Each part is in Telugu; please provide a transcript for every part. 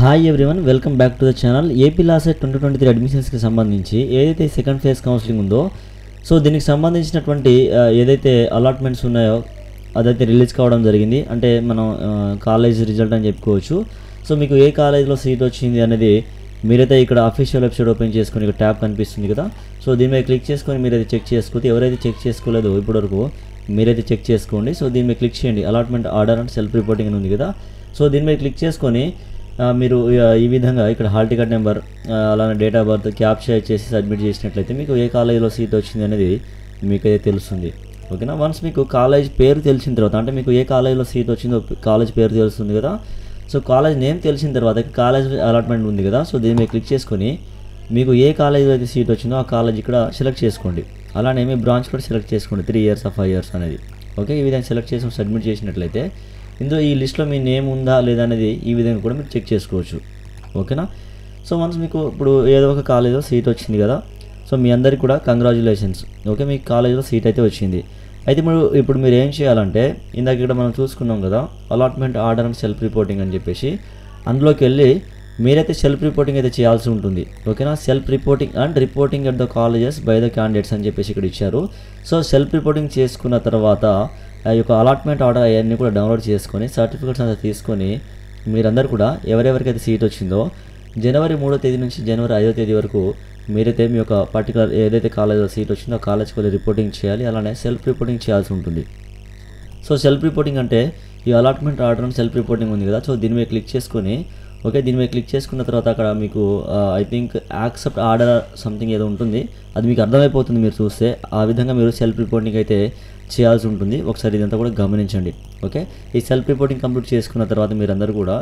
Hi everyone, welcome back to the channel. AP LAWCET 2023 అడ్మిషన్స్కి సంబంధించి ఏదైతే సెకండ్ ఫేజ్ కౌన్సిలింగ్ ఉందో, సో దీనికి సంబంధించినటువంటి ఏదైతే అలాట్మెంట్స్ ఉన్నాయో అదైతే రిలీజ్ కావడం జరిగింది. అంటే మనం కాలేజ్ రిజల్ట్ అని చెప్పుకోవచ్చు. సో మీకు ఏ కాలేజ్లో సీట్ వచ్చింది అనేది మీరైతే ఇక్కడ అఫీషియల్ వెబ్సైట్ ఓపెన్ చేసుకొని ఇక్కడ ట్యాబ్ కనిపిస్తుంది కదా, సో దీని మీద క్లిక్ చేసుకొని మీరైతే చెక్ చేసుకోవచ్చు. ఎవరైతే చెక్ చేసుకోలేదో ఇప్పటివరకు మీరైతే చెక్ చేసుకోండి. సో దీని మీద క్లిక్ చేయండి. Allotment order and self reporting అని ఉంది కదా, సో దీని మీద క్లిక్ చేసుకొని మీరు ఈ విధంగా ఇక్కడ హాల్ టికెట్ నెంబర్ అలానే డేట్ ఆఫ్ బర్త్ క్యాప్చర్ చేసి సబ్మిట్ చేసినట్లయితే మీకు ఏ కాలేజీలో సీట్ వచ్చింది అనేది మీకైతే తెలుస్తుంది. ఓకేనా. వన్స్ మీకు కాలేజ్ పేరు తెలిసిన తర్వాత, అంటే మీకు ఏ కాలేజీలో సీట్ వచ్చిందో కాలేజ్ పేరు తెలుస్తుంది కదా, సో కాలేజ్ నేమ్ తెలిసిన తర్వాత కాలేజ్ అలాట్మెంట్ ఉంది కదా, సో దీని మీద క్లిక్ చేసుకొని మీకు ఏ కాలేజీలో అయితే సీట్ వచ్చిందో ఆ కాలేజ్ ఇక్కడ సెలెక్ట్ చేసుకోండి. అలానే మీ బ్రాంచ్ కూడా సెలెక్ట్ చేసుకోండి, 3 years or 5 years అనేది. ఓకే, ఈ విధంగా సెలెక్ట్ చేసి సబ్మిట్ చేసినట్లయితే ఇందులో ఈ లిస్ట్లో మీ నేమ్ ఉందా లేదా అనేది ఈ విధంగా కూడా మీరు చెక్ చేసుకోవచ్చు. ఓకేనా. సో వన్స్ మీకు ఇప్పుడు ఏదో ఒక కాలేజీలో సీట్ వచ్చింది కదా, సో మీ అందరికీ కూడా కంగ్రాచులేషన్స్. ఓకే, మీకు కాలేజీలో సీట్ అయితే వచ్చింది. అయితే ఇప్పుడు మీరు ఏం చేయాలంటే, ఇందాక ఇక్కడ మనం చూసుకున్నాం కదా allotment order and self reporting అని చెప్పేసి, అందులోకి వెళ్ళి మీరైతే సెల్ఫ్ రిపోర్టింగ్ అయితే చేయాల్సి ఉంటుంది. ఓకేనా. Self reporting and reporting at the colleges by the candidates అని చెప్పేసి ఇక్కడ ఇచ్చారు. సో సెల్ఫ్ రిపోర్టింగ్ చేసుకున్న తర్వాత ఈ యొక్క అలాట్మెంట్ ఆర్డర్ అవన్నీ కూడా డౌన్లోడ్ చేసుకొని సర్టిఫికేట్స్ అంతా తీసుకొని మీరందరూ కూడా ఎవరెవరికైతే సీట్ వచ్చిందో జనవరి 3వ తేదీ నుంచి జనవరి 5వ తేదీ వరకు మీరైతే మీ యొక్క పర్టికులర్ ఏదైతే కాలేజ్లో సీట్ వచ్చిందో ఆ కాలేజ్కి వెళ్ళి రిపోర్టింగ్ చేయాలి. అలానే సెల్ఫ్ రిపోర్టింగ్ చేయాల్సి ఉంటుంది. సో సెల్ఫ్ రిపోర్టింగ్ అంటే ఈ allotment order and self reporting ఉంది కదా, సో దీని మీద క్లిక్ చేసుకొని, ఓకే, దీని మీద క్లిక్ చేసుకున్న తర్వాత అక్కడ మీకు I think accept order something ఏదో ఉంటుంది, అది మీకు అర్థమైపోతుంది మీరు చూస్తే. ఆ విధంగా మీరు సెల్ఫ్ రిపోర్టింగ్ అయితే చేయాల్సి ఉంటుంది. ఒకసారి ఇదంతా కూడా గమనించండి. ఓకే, ఈ సెల్ఫ్ రిపోర్టింగ్ కంప్లీట్ చేసుకున్న తర్వాత మీరందరూ కూడా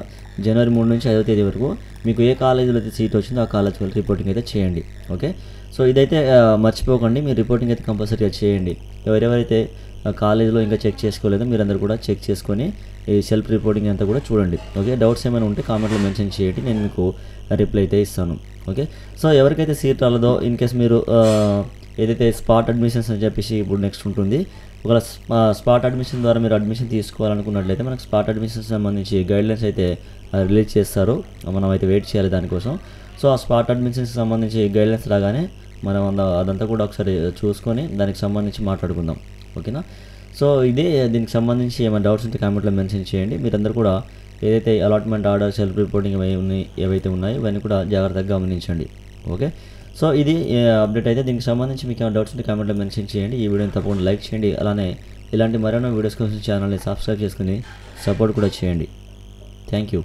జనవరి 3 నుంచి 5వ తేదీ వరకు మీకు ఏ కాలేజీలో అయితే సీట్ వచ్చిందో ఆ కాలేజ్కి వెళ్ళి రిపోర్టింగ్ అయితే చేయండి. ఓకే, సో ఇదైతే మర్చిపోకండి, మీరు రిపోర్టింగ్ అయితే కంపల్సరీగా చేయండి. ఎవరెవరైతే కాలేజీలో ఇంకా చెక్ చేసుకోలేదో మీరందరూ కూడా చెక్ చేసుకొని ఈ సెల్ఫ్ రిపోర్టింగ్ అంతా కూడా చూడండి. ఓకే, డౌట్స్ ఏమైనా ఉంటే కామెంట్లో మెన్షన్ చేయండి, నేను మీకు రిప్లై అయితే ఇస్తాను. ఓకే, సో ఎవరికైతే సీట్ రాలేదో ఇన్ కేస్ మీరు ఏదైతే స్పాట్ అడ్మిషన్స్ అని చెప్పేసి ఇప్పుడు నెక్స్ట్ ఉంటుంది, ఒకవేళ స్పాట్ అడ్మిషన్ ద్వారా మీరు అడ్మిషన్ తీసుకోవాలనుకున్నట్లయితే మనకు స్పాట్ అడ్మిషన్స్ సంబంధించి గైడ్లైన్స్ అయితే రిలీజ్ చేస్తారు. మనం అయితే వెయిట్ చేయాలి దానికోసం. సో ఆ స్పాట్ అడ్మిషన్స్కి సంబంధించి గైడ్లైన్స్ రాగానే మనం అదంతా కూడా ఒకసారి చూసుకొని దానికి సంబంధించి మాట్లాడుకుందాం. ఓకేనా. సో ఇదే దీనికి సంబంధించి ఏమైనా డౌట్స్ ఉంటే కామెంట్లో మెన్షన్ చేయండి. మీరందరూ కూడా ఏదైతే అలాట్మెంట్ ఆర్డర్ సెల్ఫ్ రిపోర్టింగ్ ఏవైతే ఉన్నాయో ఇవన్నీ కూడా జాగ్రత్తగా గమనించండి. ఓకే, సో ఇది అప్డేట్ అయితే. దీనికి సంబంధించి మీకు ఏమైనా డౌట్స్ ఉంటే కామెంట్లో మెన్షన్ చేయండి. ఈ వీడియోని తప్పకుండా లైక్ చేయండి. అలానే ఇలాంటి మరెన్నో వీడియోస్ కోసం ఛానల్ని సబ్స్క్రైబ్ చేసుకుని సపోర్ట్ కూడా చేయండి. Thank you.